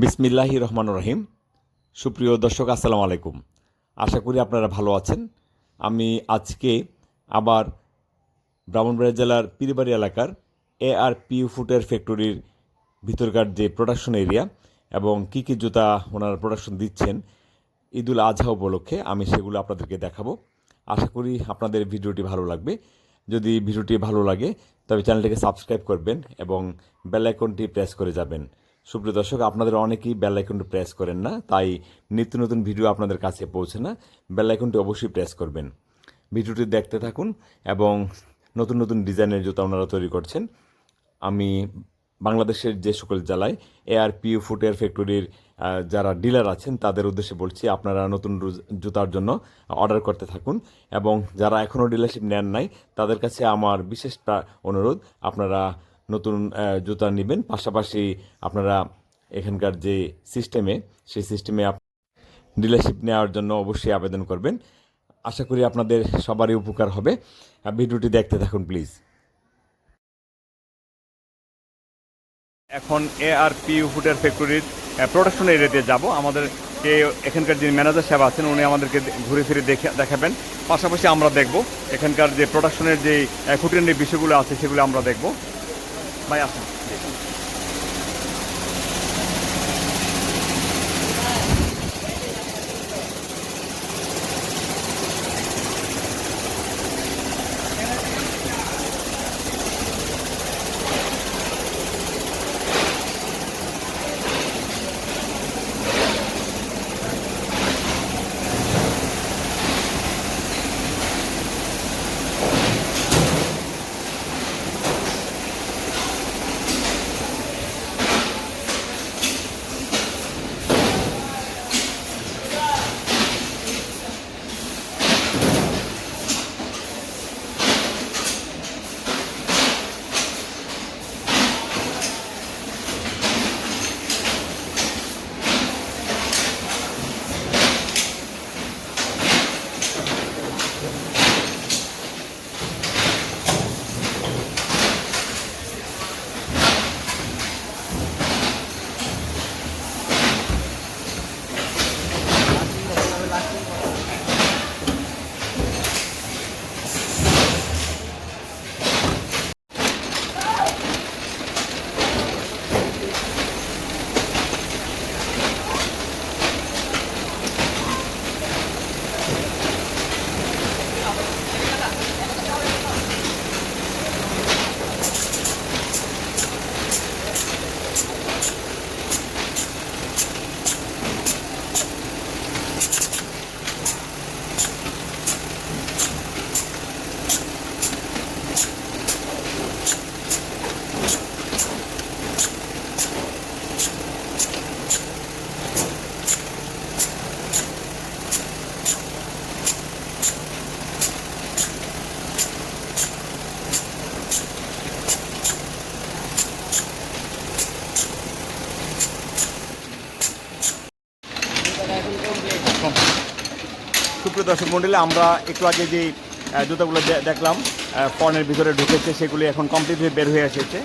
বিসমিল্লাহির রহমানির রহিম। সুপ্রিয় দর্শক, আসসালামু আলাইকুম। আশা করি আপনারা ভালো আছেন। আমি আজকে আবার ব্রাহ্মণবাড়িয়া জেলার পীরবাড়ি এলাকার আর পিউ ফুটওয়্যার ফ্যাক্টরির ভিতরকার যে প্রোডাকশন এরিয়া এবং কী কী জুতা ওনারা প্রোডাকশন দিচ্ছেন ঈদুল আজহা উপলক্ষে আমি সেগুলো আপনাদেরকে দেখাবো। আশা করি আপনাদের ভিডিওটি ভালো লাগবে। যদি ভিডিওটি ভালো লাগে তবে চ্যানেলটিকে সাবস্ক্রাইব করবেন এবং বেল আইকনটি প্রেস করে যাবেন। সুপ্রিয় দর্শক, আপনাদের অনেকেই বেল আইকনটি প্রেস করেন না, তাই নিত্য নতুন ভিডিও আপনাদের কাছে পৌঁছে না। বেল আইকনটি অবশ্যই প্রেস করবেন। ভিডিওটি দেখতে থাকুন এবং নতুন নতুন ডিজাইনের জুতা ওনারা তৈরি করছেন। আমি বাংলাদেশের যে সকল জেলায় আর পিউ ফুটওয়্যার ফ্যাক্টরির যারা ডিলার আছেন তাদের উদ্দেশ্যে বলছি, আপনারা নতুন জুতার জন্য অর্ডার করতে থাকুন এবং যারা এখনও ডিলারশিপ নেন নাই তাদের কাছে আমার বিশেষ অনুরোধ, আপনারা নতুন জুতা নেবেন, পাশাপাশি আপনারা এখানকার যে সেই সিস্টেমে ডিলারশিপ নেওয়ার জন্য অবশ্যই আবেদন করবেন। আশা করি আপনাদের সবারই উপকার হবে। ভিডিওটি দেখতে থাকুন প্লিজ। এখন আর পিউ ফুটওয়্যার ফ্যাক্টরির প্রোডাকশন এরিয়াতে যাব। আমাদের এখানকার যে ম্যানেজার সাহেব আছেন উনি আমাদেরকে ঘুরে ফিরে দেখাবেন। পাশাপাশি আমরা দেখব এখানকার যে প্রোডাকশনের যে খুঁটিনাটি বিষয়গুলো আছে সেগুলো আমরা দেখব। ভাই আসুন। সুপ্রিয় দর্শক মণ্ডলী, আমরা একটু আগে যে জুতাগুলো দেখলাম ফর্নের ভিতরে ঢুকেছে, সেগুলি এখন কমপ্লিট হয়ে বের হয়ে এসেছে।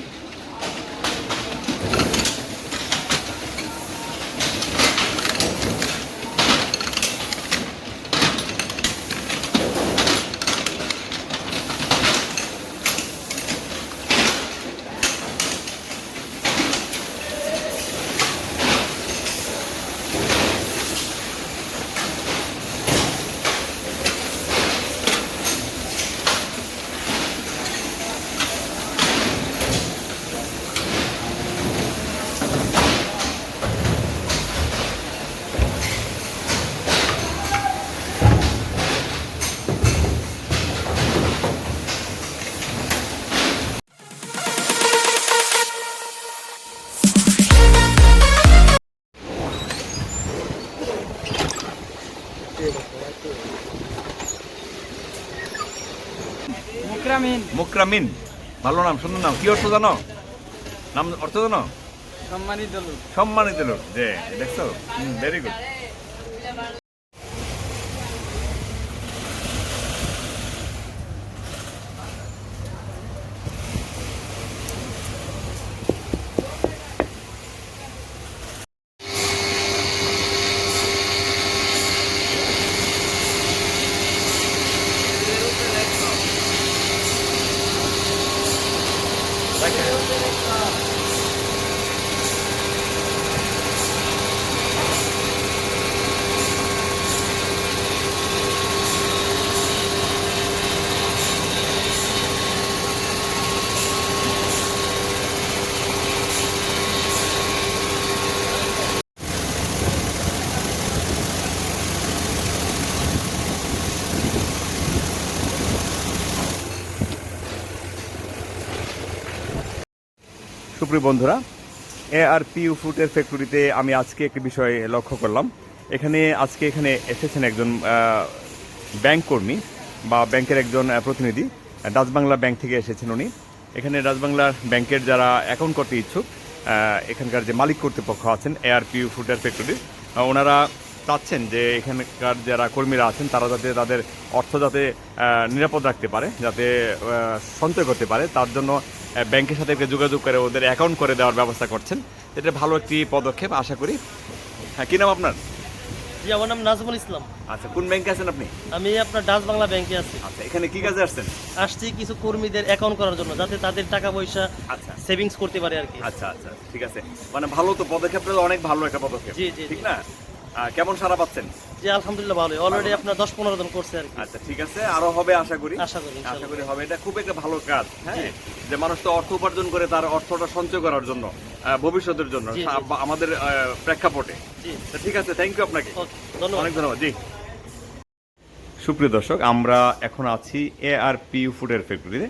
মুকরামিন, ভালো নাম, সুন্দর নাম। কি অর্থ জানো? নাম অর্থ জানো? সম্মানিত লোক। সম্মানিত লোক, যে দেখছো, ভেরি গুড। সুপ্রিয় বন্ধুরা, আর পিউ ফুটের ফ্যাক্টরিতে আমি আজকে একটি বিষয় লক্ষ্য করলাম। এখানে এসেছেন একজন ব্যাংক কর্মী বা ব্যাংকের একজন প্রতিনিধি। ডাচ বাংলা ব্যাংক থেকে এসেছেন উনি। এখানে ডাচ বাংলা ব্যাংকের যারা অ্যাকাউন্ট করতে ইচ্ছুক, এখানকার যে মালিক কর্তৃপক্ষ আছেন আর পিউ ফুটওয়্যার ফ্যাক্টরির, ওনারা চাচ্ছেন যে এখানকার যারা কর্মীরা আছেন তারা যাতে তাদের অর্থ যাতে নিরাপদ রাখতে পারে, যাতে সঞ্চয় করতে পারে, তার জন্য ব্যাংকের সাথে যোগাযোগ করে ওদের অ্যাকাউন্ট করে দেওয়ার ব্যবস্থা করছেন। এটা ভালো একটি পদক্ষেপ আশা করি। হ্যাঁ, কী নাম আপনার? জি, আমার নাম নাজমুল ইসলাম। আচ্ছা, কোন ব্যাংকে আছেন আপনি? আমি আপনার ডাচ বাংলা ব্যাংকে আছি। আচ্ছা, এখানে কি কাজে আসছেন? আসছি কিছু কর্মীদের অ্যাকাউন্ট করার জন্য, যাতে তাদের টাকা পয়সা আচ্ছা সেভিংস করতে পারে আর কি। আচ্ছা আচ্ছা, ঠিক আছে। মানে ভালো তো, পদক্ষেপটা অনেক ভালো একটা পদক্ষেপ। জি জি, ঠিক না? কেমন সারা পাচ্ছেন? জি আলহামদুলিল্লাহ ভালোই, অলরেডি আপনার 10-15 জন করছে আর কি। আচ্ছা, ঠিক আছে, আরো হবে আশা করি। আশা করি হবে। এটা খুব একটা ভালো কাজ। হ্যাঁ, যে মানুষ তো অর্থ উপার্জন করে তার অর্থটা সঞ্চয় করার জন্য, ভবিষ্যতের জন্য, আমাদের প্রেক্ষাপটে। ঠিক আছে, থ্যাংক ইউ আপনাকে, অনেক ধন্যবাদ। জি, সুপ্রিয় দর্শক, আমরা এখন আছি আর পিউ ফুডের ফ্যাক্টরিতে।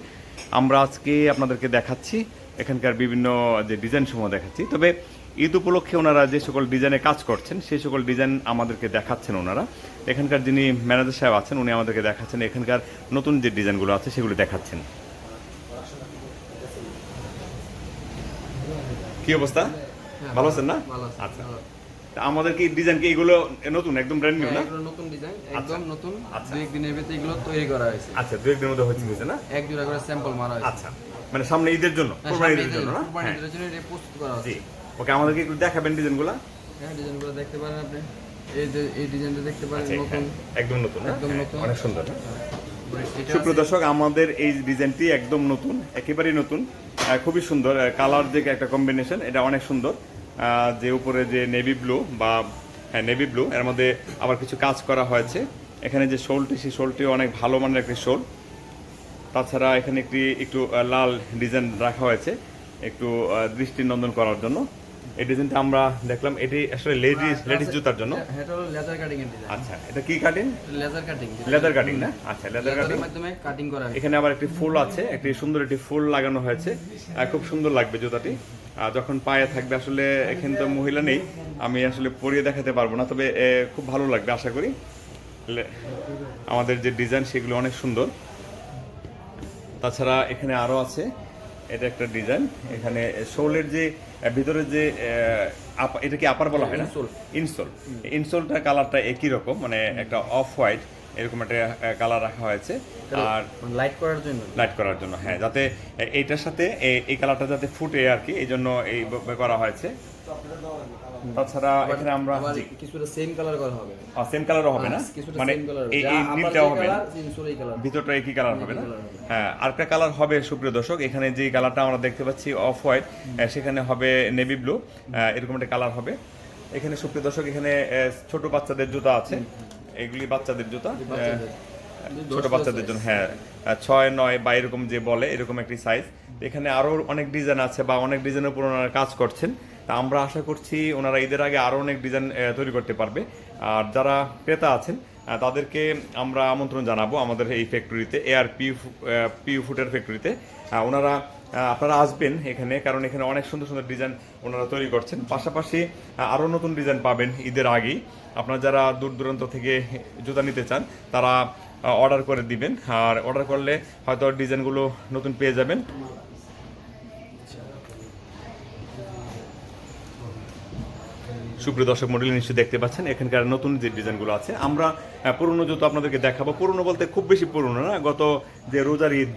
আমরা আজকে আপনাদেরকে দেখাচ্ছি এখানকার বিভিন্ন যে ডিজাইন সমূহ দেখাচ্ছি। তবে ঈদ উপলক্ষে ওনারা যে সকল ডিজাইনে কাজ করছেন সেই সকল ডিজাইন আমাদেরকে দেখাচ্ছেন ওনারা। এখানকার যিনি ম্যানেজার সাহেব আছেন উনি আমাদেরকে দেখাচ্ছেন এখানকার নতুন যে ডিজাইনগুলো আছে সেগুলো দেখাচ্ছেন। কি অবস্থা? ভালো আছেন না? আচ্ছা, আমাদের কি ডিজাইন কি এগুলো নতুন, একদম ব্র্যান্ড নিউ না? এগুলো নতুন ডিজাইন, একদম নতুন। দুই একদিনের ভিতরে এগুলো তৈরি করা হয়েছে। আচ্ছা, দুই একদিনের মধ্যে হয়েছে না? এক জোড়া করে স্যাম্পল মারা হয়েছে। আচ্ছা, মানে সামনে ঈদের জন্য, কুরবানির জন্য না? কুরবানির জন্য এটা প্রস্তুত করা হচ্ছে। জি, ওকে, আমাদেরকে একটু দেখাবেন ডিজাইনগুলো। হ্যাঁ, ডিজাইনগুলো দেখতে পারেন আপনি। এই যে এই ডিজাইনটা দেখতে পারেন, নতুন, একদম নতুন, একদম নতুন, অনেক সুন্দর। সুপ্রিয় দর্শক, আমাদের এই ডিজাইনটি একদম নতুন, একেবারেই নতুন, খুবই সুন্দর। কালার যে একটা কম্বিনেশন, এটা অনেক সুন্দর। যে উপরে যে নেভি ব্লু বা নেভি ব্লু, এর মধ্যে আবার কিছু কাজ করা হয়েছে। এখানে যে শোলটি, সেই শোলটিও অনেক ভালো মানের একটি শোল। তাছাড়া এখানে একটু লাল ডিজাইন রাখা হয়েছে একটু দৃষ্টিনন্দন করার জন্য। এই ডিজাইনটা আমরা দেখলাম, এটি আসলে লেডিস জুতার জন্য। এটা হলো লেজার কাটিং এর ডিজাইন। আচ্ছা, এটা কি কাটিং? লেজার কাটিং না? আচ্ছা, লেজার কাটিং মাধ্যমে কাটিং করা হয়েছে। এখানে আবার একটি ফুল আছে, একটি সুন্দর একটি ফুল লাগানো হয়েছে। খুব সুন্দর লাগবে জুতাটি যখন পায়ে থাকবে। আসলে এখানে তো মহিলা নেই, আমি আসলে পরিয়ে দেখাতে পারবো না, তবে খুব ভালো লাগবে আশা করি। আমাদের যে ডিজাইন সেগুলো অনেক সুন্দর। তাছাড়া এখানে আরো আছে, এটা একটা ডিজাইন। এখানে শোলের যে ভিতরে যে এটা কি আপার বলা হয় না? ইনসোলটা কালারটা একই রকম, মানে একটা অফ হোয়াইট এরকম একটা কালার রাখা হয়েছে। আর লাইট করার জন্য, হ্যাঁ, যাতে এইটার সাথে এই কালারটা যাতে ফুটে আর কি, এই জন্য এই করা হয়েছে। তাছাড়া এখানে আমরা কিছুটা সেম কালার করা হবে। সেম কালারও হবে না, মানে এই নিটটাও হবে না, ভিতরটা একই কালার হবে না। হ্যাঁ, আরেকটা কালার হবে সুপ্রিয় দর্শক, এখানে যে কালারটা আমরা দেখতে পাচ্ছি অফ হোয়াইট, সেখানে হবে নেভি ব্লু, এরকম একটা কালার হবে। এখানে সুপ্রিয় দর্শক, এখানে ছোট বাচ্চাদের জুতা আছে, এগুলি বাচ্চাদের জুতা, ছোট বাচ্চাদের জন্য। হ্যাঁ, 6-9 বা এরকম যে বলে, এরকম একটি সাইজ। এখানে আরো অনেক ডিজাইন আছে বা অনেক ডিজাইনের উপর ওনারা কাজ করছেন। তা আমরা আশা করছি ওনারা ঈদের আগে আরো অনেক ডিজাইন তৈরি করতে পারবে। আর যারা ক্রেতা আছেন তাদেরকে আমরা আমন্ত্রণ জানাবো আমাদের এই ফ্যাক্টরিতে, আর পিউ ফুটের ফ্যাক্টরিতে। আপনারা আসবেন এখানে, কারণ এখানে অনেক সুন্দর সুন্দর ডিজাইন ওনারা তৈরি করছেন। পাশাপাশি আরও নতুন ডিজাইন পাবেন ঈদের আগেই। আপনারা যারা দূর দূরান্ত থেকে জুতা নিতে চান তারা অর্ডার করে দিবেন, আর অর্ডার করলে হয়তো ডিজাইনগুলো নতুন পেয়ে যাবেন। সুপ্রিয় দর্শক মণ্ডলী, নিশ্চয়ই দেখতে পাচ্ছেন এখানকার নতুন যে ডিজাইনগুলো আছে। আমরা পুরনো জুতো আপনাদেরকে দেখাবো। পুরনো বলতে খুব বেশি পুরনো না, গত যে রোজার ঈদ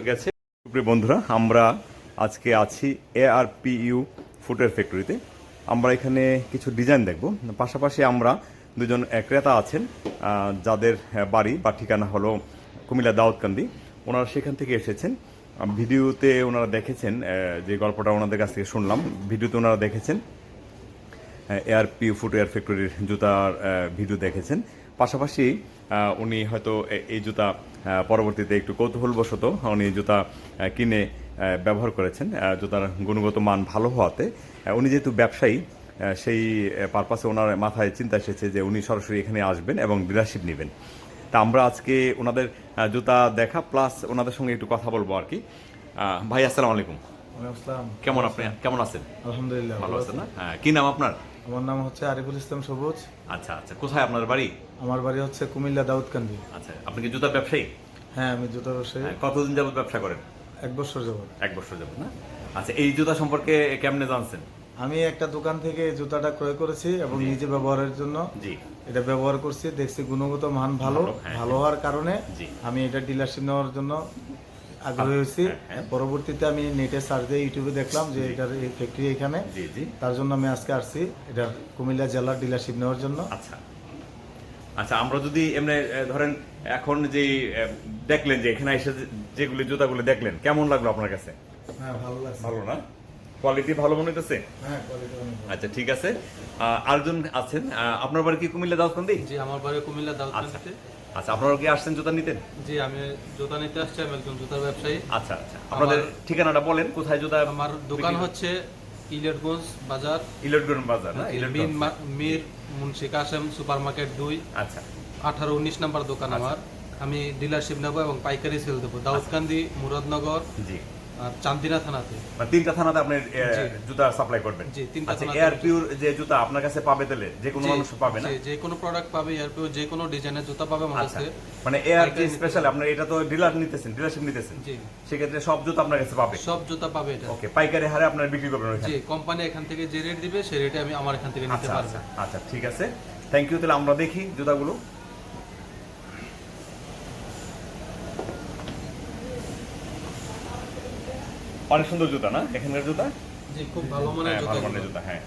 গেছে। সুপ্রিয় বন্ধুরা, আমরা আজকে আছি আর পিউ ফুটের ফ্যাক্টরিতে। আমরা এখানে কিছু ডিজাইন দেখব, পাশাপাশি আমরা দুজন ক্রেতা আছেন যাদের বাড়ি বা ঠিকানা হলো কুমিল্লা দাউদকান্দি। ওনারা সেখান থেকে এসেছেন। ভিডিওতে ওনারা দেখেছেন, যে গল্পটা ওনাদের কাছ থেকে শুনলাম, ভিডিওতে ওনারা দেখেছেন আর পিউ ফুটওয়্যার ফ্যাক্টরির জুতার ভিডিও দেখেছেন। পাশাপাশি উনি হয়তো এই জুতা পরবর্তীতে একটু কৌতূহলবশত উনি জুতা কিনে ব্যবহার করেছেন। জুতার গুণগত মান ভালো হওয়াতে উনি যেহেতু ব্যবসায়ী, সেই পারপাসে ওনার মাথায় চিন্তা এসেছে যে উনি সরাসরি এখানে আসবেন এবং ডিলারশিপ নেবেন। তা আমরা আজকে ওনাদের জুতা দেখা প্লাস ওনাদের সঙ্গে একটু কথা বলবো আর কি। ভাই, আসসালামু আলাইকুম। আসসালাম। কেমন কেমন আছেন? আলহামদুলিল্লাহ ভালো আছেন না? হ্যাঁ, কি নাম আপনার? আমার নাম হচ্ছে আরিফুল ইসলাম সবুজ। আচ্ছা আচ্ছা, কোথায় আপনার বাড়ি? আমার বাড়ি হচ্ছে কুমিল্লা দাউদকান্দি। আচ্ছা, আপনি কি জুতার ব্যবসায়ী? হ্যাঁ, আমি জুতা ব্যবসায়ী। হ্যাঁ, কতদিন যাবত ব্যবসা করেন? 1 বছর যাবত। 1 বছর যাবত না? আচ্ছা, এই জুতা সম্পর্কে কেমনে জানছেন? আমি একটা দোকান থেকে এই জুতাটা ক্রয় করেছি এবং নিজে ব্যবহারের জন্য জি। এটা ব্যবহার করছি, দেখছি গুণগত মান ভালো। হ্যাঁ, ভালো হওয়ার কারণে জি। আমি এটা ডিলারশিপ নেওয়ার জন্য আগ্রহী হয়েছি। হ্যাঁ। পরবর্তীতে আমি নেটে সার্চ দিয়ে ইউটিউবে দেখলাম যে এটার এই ফ্যাক্টরি এখানে। জি জি। তার জন্য আমি আজকে আসছি এটার কুমিল্লা জেলার ডিলারশিপ নেওয়ার জন্য। আচ্ছা আচ্ছা, আমরা যদি এমনি ধরেন এখন যে দেখলেন যে এখানে এসে যেগুলি জুতাগুলো দেখলেন, কেমন লাগলো আপনার কাছে? হ্যাঁ, ভালো লাগছে। ভালো না? কোয়ালিটি ভালো মনে হইতেছে? হ্যাঁ, কোয়ালিটি অনেক ভালো। আচ্ছা ঠিক আছে। আরেকজন আছেন, আপনার বাড়ি কি কুমিল্লা দাউদকান্দি? জি, আমার বাড়ি কুমিল্লা দাউদকান্দিতে। আচ্ছা, আপনারা কি আসছেন জুতা নিতেন? জি, আমি জুতা নিতে আসছি, আমি একজন জুতার ব্যবসায়ী। আচ্ছা আচ্ছা, আপনাদের ঠিকানাটা বলেন, কোথায় জুতা? আমার দোকান হচ্ছে ইলেটগঞ্জ বাজার, ইলেটগঞ্জ বাজার না? ইলেটগঞ্জ। মীর মুন্সি কাসেম সুপার মার্কেট 2, আচ্ছা 18-19 নাম্বার দোকান আমার। আমি ডিলারশিপ নেবো এবং পাইকারি সেল দেবো দাউদকান্দি, মুরাদনগর জি। আর চান্দিনা থানাতে। মানে 3টা থানাতে আপনি জুতা সাপ্লাই করবেন? জি, 3টা আচ্ছা, থানাতে। এয়ার পিওর যে জুতা আপনার কাছে পাবে তাহলে যে কোনো মানুষ পাবে না? যে কোনো প্রোডাক্ট পাবে, এয়ারপিও যে কোনো ডিজাইনের জুতা পাবে আমার আচ্ছা, কাছে। মানে এয়ার যে স্পেশাল আপনার এটা তো ডিলার নিতেছেন, ডিলারশিপ নিতেছেন, জি, সেক্ষেত্রে সব জুতা আপনার কাছে পাবে? সব জুতা পাবে এটা। ওকে, পাইকারি হারে আপনারা বিক্রি করবেন ওইখানে? জি, কোম্পানি এখান থেকে যে রেট দিবে সেই রেটে আমি আমার এখান থেকে নিতে আচ্ছা পারবো। আচ্ছা আচ্ছা, ঠিক আছে, থ্যাংক ইউ। তাহলে আমরা দেখি জুতাগুলো। অনেক সুন্দর জুতা না এখানকার জুতা? জি, খুব ভালো মানের হ্যাঁ, জুতা। ভালো মানের জুতা। হ্যাঁ,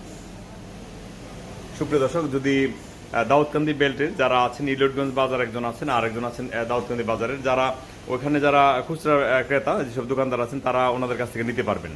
সুপ্রিয় দর্শক, যদি দাউদকান্দি বেল্টের যারা আছেন, ইলিয়টগঞ্জ বাজার একজন আছেন, আর একজন আছেন দাউদকান্দি বাজারের, যারা ওখানে যারা খুচরা ক্রেতা যেসব দোকানদার আছেন, তারা ওনাদের কাছ থেকে নিতে পারবেন।